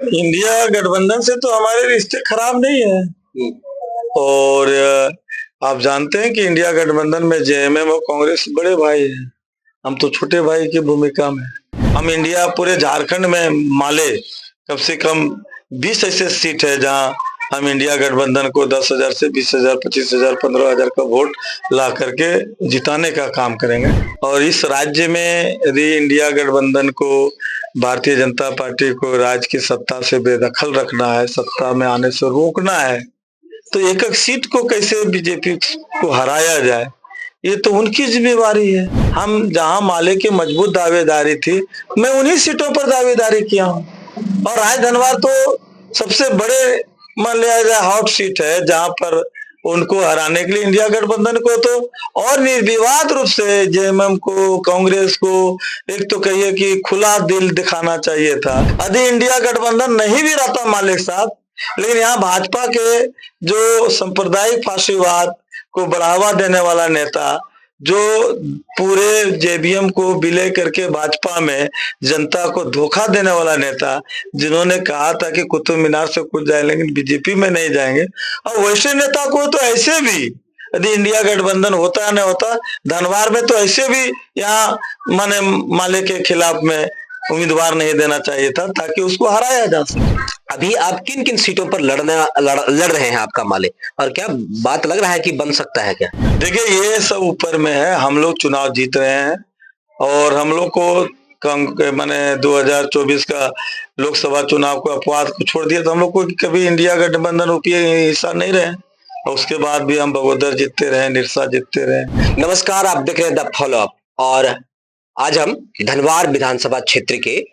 India गठबंधन से तो हमारे रिश्ते खराब नहीं है। और आप जानते हैं कि इंडिया गठबंधन में जेएमएम और कांग्रेस बड़े भाई हैं। हम तो छोटे भाई की भूमिका में। हम इंडिया पूरे झारखंड में माले कम से कम 20 ऐसे सीट है जहां हम इंडिया गठबंधन को 10,000 से 20,000, 25,000, 15,000 का वोट ला करके जिताने का काम करेंगे। और इस राज्य में यदि इंडिया गठबंधन को, भारतीय जनता पार्टी को राज्य की सत्ता से बेदखल रखना है, सत्ता में आने से रोकना है, तो एक एक सीट को कैसे बीजेपी को हराया जाए, ये तो उनकी जिम्मेवारी है। हम जहां माले की मजबूत दावेदारी थी, मैं उन्हीं सीटों पर दावेदारी किया हूं। और आज धनबाद तो सबसे बड़े मान लिया जाए हॉट सीट है, जहां पर उनको हराने के लिए इंडिया गठबंधन को तो और निर्विवाद रूप से जेएमएम को, कांग्रेस को एक तो कहिए कि खुला दिल दिखाना चाहिए था। यदि इंडिया गठबंधन नहीं भी रहता मालिक साहब, लेकिन यहाँ भाजपा के जो सांप्रदायिक फाशीवाद को बढ़ावा देने वाला नेता, जो पूरे जेबीएम को विलय करके भाजपा में जनता को धोखा देने वाला नेता, जिन्होंने कहा था कि कुतुब मीनार से कूद जाए लेकिन बीजेपी में नहीं जाएंगे, और वैसे नेता को तो ऐसे भी यदि इंडिया गठबंधन होता या नहीं होता, धनबाद में तो ऐसे भी यहाँ माने माले के खिलाफ में उम्मीदवार नहीं देना चाहिए था ताकि उसको हराया जा सके। अभी आप किन किन सीटों पर लड़ रहे हैं आपका माले, और क्या बात लग रहा है कि बन सकता है क्या? देखिए, ये सब ऊपर में है। हम लोग चुनाव जीत रहे हैं और हम लोग को माने 2024 का लोकसभा चुनाव को अपवाद को छोड़ दिया तो हम लोग को कभी इंडिया गठबंधन रुपये हिस्सा नहीं रहे, और उसके बाद भी हम बगोदर जीतते रहे, निरसा जीतते रहे। नमस्कार, आप देख रहे हैं द फॉलो अप, और आज हम धनबाद विधानसभा क्षेत्र के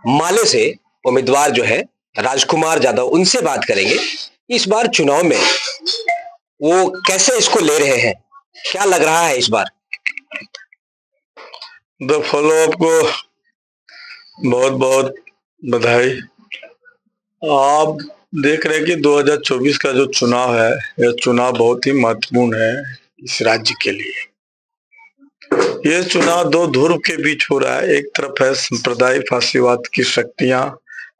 माले से उम्मीदवार जो है राजकुमार यादव, उनसे बात करेंगे। इस बार चुनाव में वो कैसे इसको ले रहे हैं, क्या लग रहा है इस बार? द फॉलो अप को बहुत बहुत बधाई। आप देख रहे हैं कि 2024 का जो चुनाव है, यह चुनाव बहुत ही महत्वपूर्ण है इस राज्य के लिए। यह चुनाव दो ध्रुव के बीच हो रहा है। एक तरफ है सांप्रदायिक फाशीवाद की शक्तियां,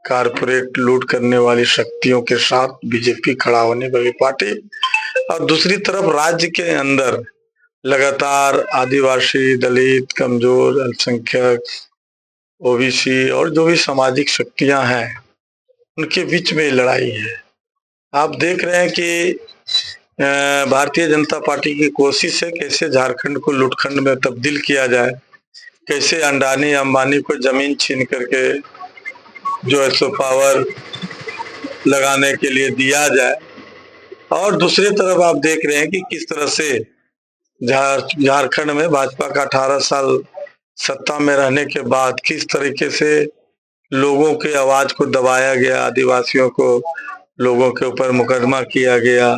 कारपोरेट लूट करने वाली शक्तियों के साथ बीजेपी खड़ा होने वाली पार्टी, और दूसरी तरफ राज्य के अंदर लगातार आदिवासी, दलित, कमजोर, अल्पसंख्यक, ओबीसी और जो भी सामाजिक शक्तियां हैं, उनके बीच में लड़ाई है। आप देख रहे हैं कि भारतीय जनता पार्टी की कोशिश है कैसे झारखंड को लूटखंड में तब्दील किया जाए, कैसे अंडानी अंबानी को जमीन छीन करके जो है सो पावर लगाने के लिए दिया जाए। और दूसरी तरफ आप देख रहे हैं कि किस तरह से झारखंड में भाजपा का 18 साल सत्ता में रहने के बाद किस तरीके से लोगों के आवाज को दबाया गया, आदिवासियों को लोगों के ऊपर मुकदमा किया गया,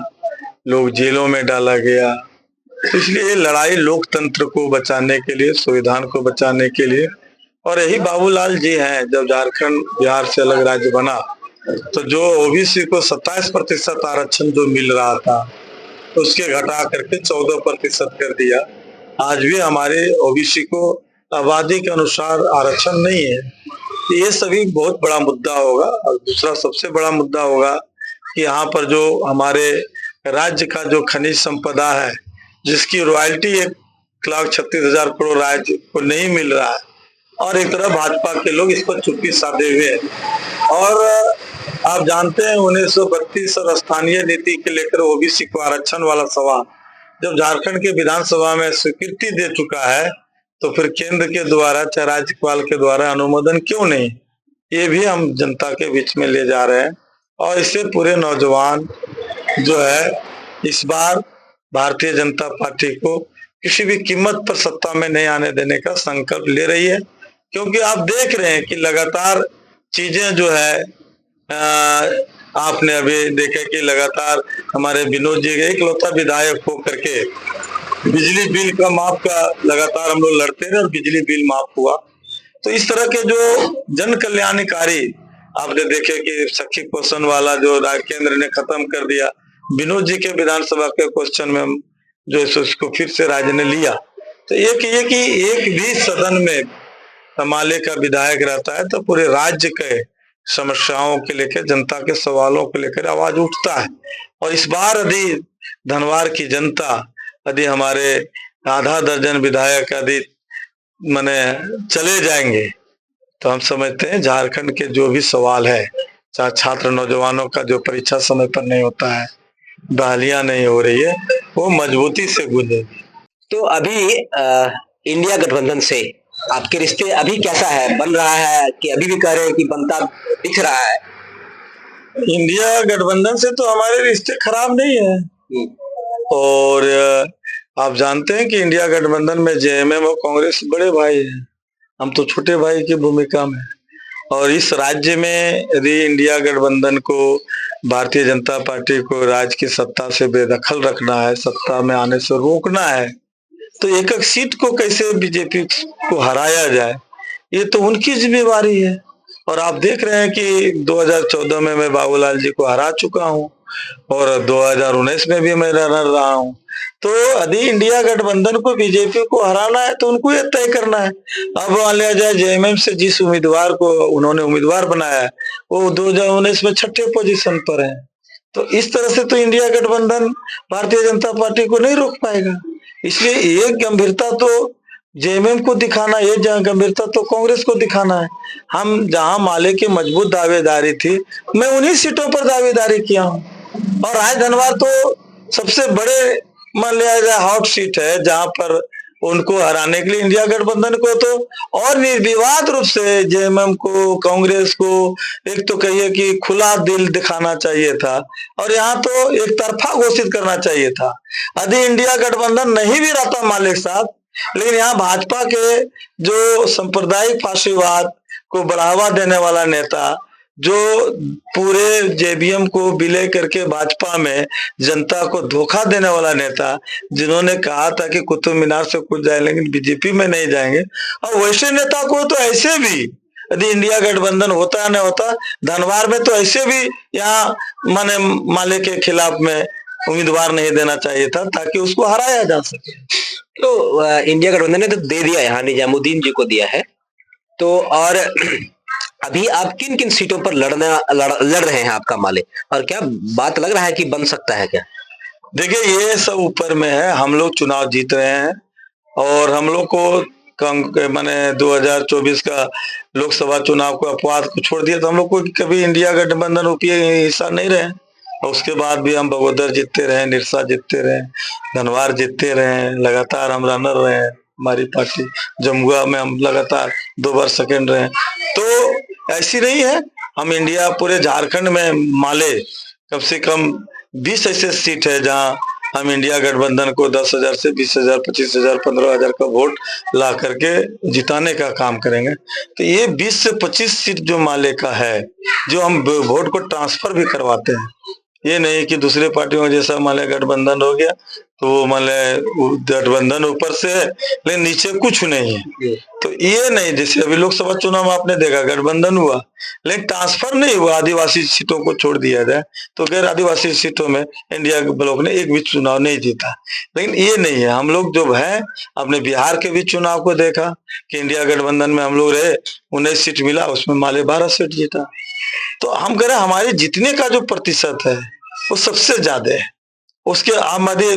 लोग जेलों में डाला गया। इसलिए लड़ाई लोकतंत्र को बचाने के लिए, संविधान को बचाने के लिए। और यही बाबूलाल जी हैं, जब झारखंड बिहार से अलग राज्य बना तो जो ओबीसी को 27% आरक्षण जो मिल रहा था, उसके घटा करके 14% कर दिया। आज भी हमारे ओबीसी को आबादी के अनुसार आरक्षण नहीं है। ये सभी बहुत बड़ा मुद्दा होगा। और दूसरा सबसे बड़ा मुद्दा होगा कि यहाँ पर जो हमारे राज्य का जो खनिज संपदा है, जिसकी रॉयल्टी 1,36,000 करोड़ राज्य को नहीं मिल रहा है, और एक तरफ भाजपा के लोग इस पर चुप्पी साधे हुए हैं। और आप जानते हैं 1932 और स्थानीय नीति के लेकर ओबीसी को आरक्षण वाला सवाल जब झारखंड के विधानसभा में स्वीकृति दे चुका है, तो फिर केंद्र के द्वारा चाहे राज्यपाल के द्वारा अनुमोदन क्यों नहीं, ये भी हम जनता के बीच में ले जा रहे हैं। और इससे पूरे नौजवान जो है इस बार भारतीय जनता पार्टी को किसी भी कीमत पर सत्ता में नहीं आने देने का संकल्प ले रही है। क्योंकि आप देख रहे हैं कि लगातार चीजें जो है, आपने अभी देखे कि लगातार हमारे विनोद जी एक लौता विधायक होकर के बिजली बिल का माफ का लगातार हम लोग लड़ते रहे और बिजली बिल माफ हुआ। तो इस तरह के जो जन कल्याणकारी आपने देखे कि सखी पोषण वाला जो केंद्र ने खत्म कर दिया, विनोद जी के विधानसभा के क्वेश्चन में जो है उसको फिर से राज्य ने लिया। तो एक ये कि एक भी सदन में माले का विधायक रहता है तो पूरे राज्य के समस्याओं के लेकर, जनता के सवालों को लेकर आवाज उठता है। और इस बार यदि धनवार की जनता, यदि हमारे आधा दर्जन विधायक यदि माने चले जाएंगे, तो हम समझते हैं झारखंड के जो भी सवाल है, चाहे छात्र नौजवानों का जो परीक्षा समय पर नहीं होता है, बहालियां नहीं हो रही है, वो मजबूती से गूंजेगी। तो अभी इंडिया गठबंधन से आपके रिश्ते अभी कैसा है, बन रहा है कि अभी भी कह रहे हैं कि बनता दिख रहा है? इंडिया गठबंधन से तो हमारे रिश्ते खराब नहीं है। और आप जानते हैं कि इंडिया गठबंधन में जेएमएम और कांग्रेस बड़े भाई हैं, हम तो छोटे भाई की भूमिका में। और इस राज्य में यदि इंडिया गठबंधन को, भारतीय जनता पार्टी को राज्य की सत्ता से बेदखल रखना है, सत्ता में आने से रोकना है, तो एक एक सीट को कैसे बीजेपी को हराया जाए, ये तो उनकी जिम्मेवारी है। और आप देख रहे हैं कि 2014 में मैं बाबूलाल जी को हरा चुका हूं और 2019 में भी मैं रनर रहा हूं। तो यदि इंडिया गठबंधन को, बीजेपी को हराना है तो उनको ये तय करना है। अब मान लिया जाए जेएमएम से जिस उम्मीदवार को उन्होंने उम्मीदवार बनाया है, वो 2019 में 6ठे पोजीशन पर है। तो इस तरह से तो इंडिया गठबंधन भारतीय जनता पार्टी को नहीं रोक पाएगा। इसलिए ये गंभीरता तो जेएमएम को दिखाना, ये गंभीरता तो कांग्रेस को दिखाना है। हम जहां माले की मजबूत दावेदारी थी, मैं उन्हीं सीटों पर दावेदारी किया हूं। और आज धनवार तो सबसे बड़े मान लिया जाए हॉट सीट है, जहां पर उनको हराने के लिए इंडिया गठबंधन को तो और निर्विवाद रूप से जेएमएम को, कांग्रेस को एक तो कहिए कि खुला दिल दिखाना चाहिए था, और यहाँ तो एक तरफा घोषित करना चाहिए था। यदि इंडिया गठबंधन नहीं भी रहता माले के साथ, लेकिन यहाँ भाजपा के जो सांप्रदायिक फाशीवाद को बढ़ावा देने वाला नेता, जो पूरे जेबीएम को विलय करके भाजपा में जनता को धोखा देने वाला नेता, जिन्होंने कहा था कि कुतुब मीनार से कूद जाए लेकिन बीजेपी में नहीं जाएंगे, और वैसे नेता को तो ऐसे भी यदि इंडिया गठबंधन होता या नहीं होता, धनवार में तो ऐसे भी यहाँ माने माले के खिलाफ में उम्मीदवार नहीं देना चाहिए था, ताकि उसको हराया जा सके। तो इंडिया गठबंधन ने तो दे दिया, यहाँ निजामुद्दीन जी को दिया है। तो और अभी आप किन किन सीटों पर लड़ रहे हैं आपका माले, और क्या बात लग रहा है कि बन सकता है क्या? देखिए, ये सब ऊपर में है। हम लोग चुनाव जीत रहे हैं, और हम लोग को माने 2024 का लोकसभा चुनाव को अपवाद को छोड़ दिया तो हम लोग को कभी इंडिया गठबंधन यूपीए हिस्सा नहीं रहे। और उसके बाद भी हम बगोदर जीतते रहे, निरसा जीतते रहे, धनवार जीतते रहे, लगातार हम रनर रहे। हमारी पार्टी जमुआ में हम लगातार 2 बार सेकंड रहे। तो ऐसी नहीं है, हम इंडिया पूरे झारखंड में माले कम से कम 20 ऐसे सीट है जहां हम इंडिया गठबंधन को 10,000 से 20,000, 25,000, 15,000 का वोट ला करके जिताने का काम करेंगे। तो ये 20 से 25 सीट जो माले का है, जो हम वोट को ट्रांसफर भी करवाते हैं। ये नहीं कि दूसरे पार्टियों जैसा माले गठबंधन हो गया तो वो माले गठबंधन ऊपर से है लेकिन नीचे कुछ नहीं है। तो ये नहीं, जैसे अभी लोकसभा चुनाव में आपने देखा गठबंधन हुआ लेकिन ट्रांसफर नहीं हुआ, आदिवासी सीटों को छोड़ दिया जाए तो गैर आदिवासी सीटों में इंडिया ब्लॉक ने एक भी चुनाव नहीं जीता। लेकिन ये नहीं है, हम लोग जो है अपने बिहार के भी चुनाव को देखा कि इंडिया गठबंधन में हम लोग रहे, 19 सीट मिला, उसमें माले 12 सीट जीता। तो हम कह रहे हमारे जीतने का जो प्रतिशत है वो सबसे ज्यादा है। उसके आमदे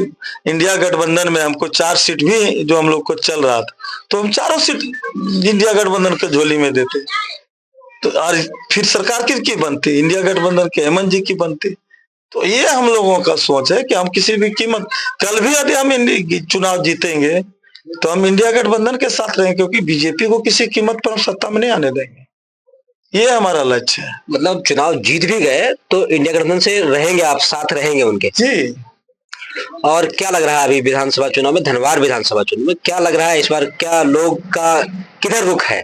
इंडिया गठबंधन में हमको 4 सीट भी जो हम लोग को चल रहा था तो हम चारों सीट इंडिया गठबंधन के झोली में देते। तो और फिर सरकार किसकी बनती? इंडिया गठबंधन के हेमंत जी की बनती। तो ये हम लोगों का सोच है कि हम किसी भी कीमत, कल भी यदि हम चुनाव जीतेंगे तो हम इंडिया गठबंधन के साथ रहेंगे, क्योंकि बीजेपी को किसी कीमत पर हम सत्ता में नहीं आने देंगे। ये हमारा लक्ष्य है। मतलब चुनाव जीत भी गए तो इंडिया गठबंधन से रहेंगे, आप साथ रहेंगे उनके? जी। और क्या लग रहा है अभी विधानसभा चुनाव में, धनवार विधानसभा चुनाव में क्या लग रहा है इस बार, क्या लोग का किधर रुख है?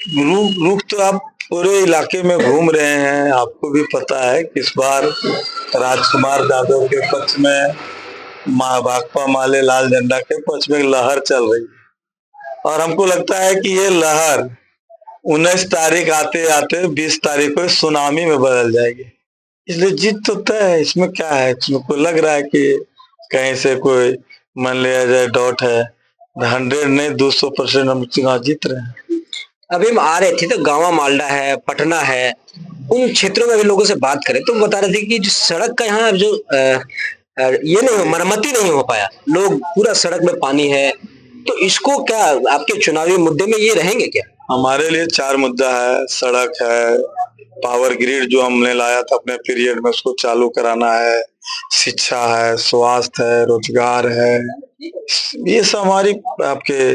रुख तो आप पूरे इलाके में घूम रहे हैं, आपको भी पता है कि इस बार राजकुमार यादव के पक्ष में, भाकपा माले लाल झंडा के पक्ष में लहर चल रही है। और हमको लगता है कि ये लहर 19 तारीख आते आते 20 तारीख को सुनामी में बदल जाएगी। इसलिए जीत तो तय है, इसमें क्या है? मुझको लग रहा है कि कहीं से कोई मान लिया जाए डॉट है, 100 नहीं 200% हम चुनाव जीत रहे हैं। अभी हम आ रहे थे तो गांवा मालडा है, पटना है, उन क्षेत्रों में भी लोगों से बात करें तो बता रहे थे कि जो सड़क का यहाँ जो ये नहीं मरम्मती नहीं हो पाया, लोग पूरा सड़क में पानी है। तो इसको क्या आपके चुनावी मुद्दे में ये रहेंगे क्या? हमारे लिए 4 मुद्दा है, सड़क है, पावर ग्रिड जो हमने लाया था अपने पीरियड में उसको चालू कराना है, शिक्षा है, स्वास्थ्य है, रोजगार है। ये सब हमारी आपके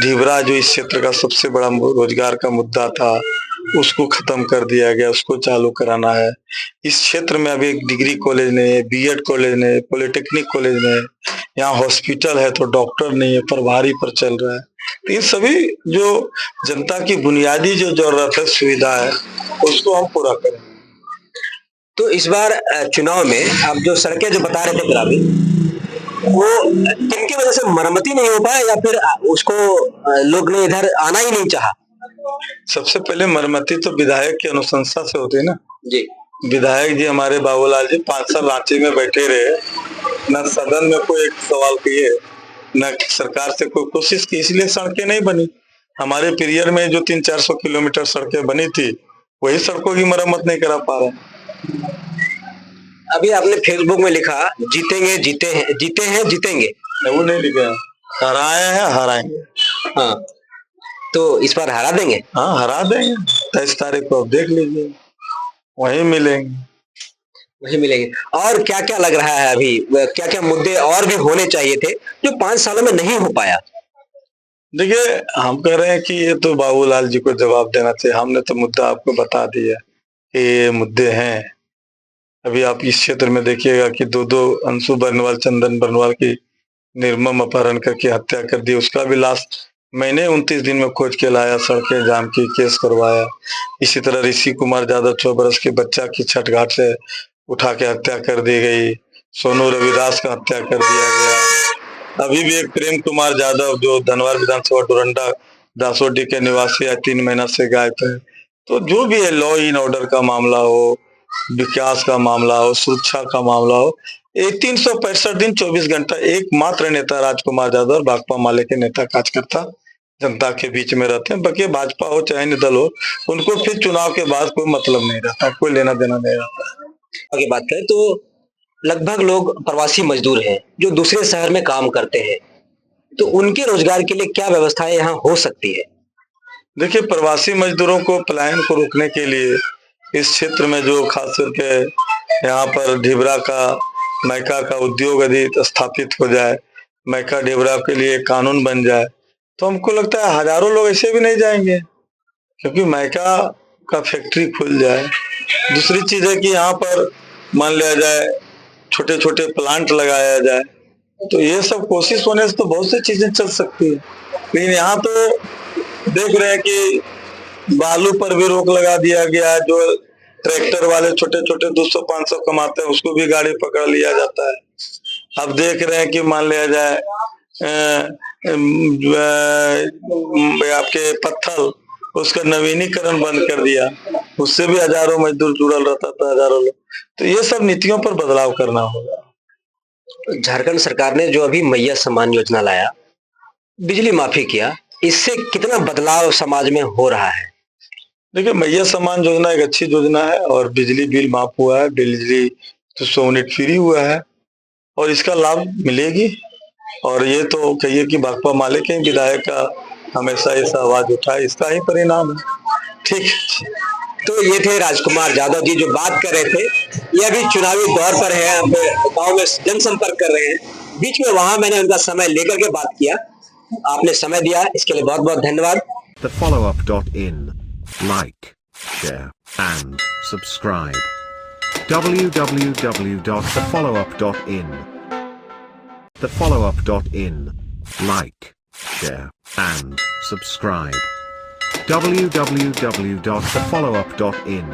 ढिबरा जो इस क्षेत्र का सबसे बड़ा रोजगार का मुद्दा था, उसको खत्म कर दिया गया, उसको चालू कराना है। इस क्षेत्र में अभी एक डिग्री कॉलेज नहीं है, बीएड कॉलेज नहीं है, पॉलिटेक्निक कॉलेज नहीं है। यहाँ हॉस्पिटल है तो डॉक्टर नहीं है, प्रभारी पर चल रहा है। तो ये सभी जो जनता की बुनियादी जो जरूरत है, सुविधा है, उसको हम पूरा करें। तो इस बार चुनाव में आप जो सड़कें जो बता रहे थे ग्रामीण, वो किनकी वजह से मरम्मती नहीं हो पाया या फिर उसको लोग ने इधर आना ही नहीं चाहा? सबसे पहले मरम्मती तो विधायक की अनुशंसा से होती है ना जी। विधायक जी हमारे बाबूलाल जी 5 साल रांची में बैठे रहे, न सदन में कोई एक सवाल किए, न सरकार से कोई कोशिश की, इसलिए सड़कें नहीं बनी। हमारे पीरियड में जो 300-400 किलोमीटर सड़कें बनी थी, वही सड़कों की मरम्मत नहीं करा पा रहे। अभी आपने फेसबुक में लिखा जीतेंगे जीते हैं जीतेंगे। वो नहीं लिखा है, हराए हैं हराएंगे। हाँ, तो इस बार हरा देंगे? हाँ, हरा देंगे। 23 तारीख को आप देख लीजिए, वहीं मिलेंगे। वही मिलेंगे। और क्या क्या लग रहा है अभी, क्या क्या मुद्दे और भी होने चाहिए थे जो 5 सालों में नहीं हो पाया? देखिए, हम कह रहे हैं कि ये तो बाबूलाल जी को जवाब देना चाहिए। हमने तो मुद्दा आपको बता दिया कि ये मुद्दे हैं। अभी आप इस क्षेत्र में देखिएगा कि 2-2 अंशु बर्नवाल, चंदन बर्नवाल की निर्मम अपहरण करके हत्या कर दी। उसका भी लाश मैंने 29 दिन में खोज के लाया, सड़कें जाम की, केस करवाया। इसी तरह ऋषि कुमार यादव 6 बरस के बच्चा की छठ घाट से उठा के हत्या कर दी गई। सोनू रविदास का हत्या कर दिया गया। अभी भी एक प्रेम कुमार यादव जो धनवार विधानसभा डोरंडा दासोडी के निवासी है, 3 महीना से गायब है। तो जो भी है, लॉ इन ऑर्डर का मामला हो, विकास का मामला हो, सुरक्षा का मामला हो, 365 दिन 24 घंटा एकमात्र नेता राजकुमार यादव और भाकपा माले के नेता कार्यकर्ता जनता के बीच में रहते हैं। बाकी भाजपा हो चाहे दल हो, उनको फिर चुनाव के बाद कोई मतलब नहीं रहता, कोई लेना देना नहीं रहता। आगे बात करें तो लगभग लोग प्रवासी मजदूर हैं जो दूसरे शहर में काम करते हैं, तो उनके रोजगार के लिए क्या व्यवस्थाएं यहाँ हो सकती है? देखिए, प्रवासी मजदूरों को पलायन को रोकने के लिए इस क्षेत्र में जो खास करके यहाँ पर ढिबरा का मैका का उद्योग यदि स्थापित हो जाए, मैका ढिबरा के लिए कानून बन जाए, तो हमको लगता है हजारों लोग ऐसे भी नहीं जाएंगे, क्योंकि मैका का फैक्ट्री खुल जाए। दूसरी चीज है कि यहाँ पर मान लिया जाए छोटे छोटे प्लांट लगाया जाए, तो ये सब कोशिश होने से तो बहुत सी चीजें चल सकती है। लेकिन यहाँ तो देख रहे हैं कि बालू पर भी रोक लगा दिया गया है। जो ट्रैक्टर वाले छोटे छोटे 200-500 कमाते हैं, उसको भी गाड़ी पकड़ लिया जाता है। अब देख रहे हैं कि मान लिया जाए आपके पत्थर, उसका नवीनीकरण बंद कर दिया, उससे भी हजारों मजदूर जुड़ल रहता था, हजारों लोग। तो ये सब नीतियों पर बदलाव करना होगा। झारखंड सरकार ने जो अभी मैया सम्मान योजना लाया, बिजली माफी किया, इससे कितना बदलाव समाज में हो रहा है? देखिए, मैया सम्मान योजना एक अच्छी योजना है और बिजली बिल माफ हुआ है, बिजली 200 यूनिट फ्री हुआ है और इसका लाभ मिलेगी। और ये तो कहिए कि भाकपा माले के विधायक का हमेशा ऐसा आवाज उठाए, इसका ही परिणाम है। ठीक, तो ये थे राजकुमार यादव जी जो बात कर रहे थे। ये अभी चुनावी दौर पर है, गांव में जनसंपर्क कर रहे हैं। बीच में वहां मैंने उनका समय लेकर के बात किया। आपने समय दिया, इसके लिए बहुत बहुत धन्यवाद। TheFollowUp.in. Like, share, and subscribe. www.thefollowup.in. TheFollowUp.in. Like, share, and subscribe. www.thefollowup.in.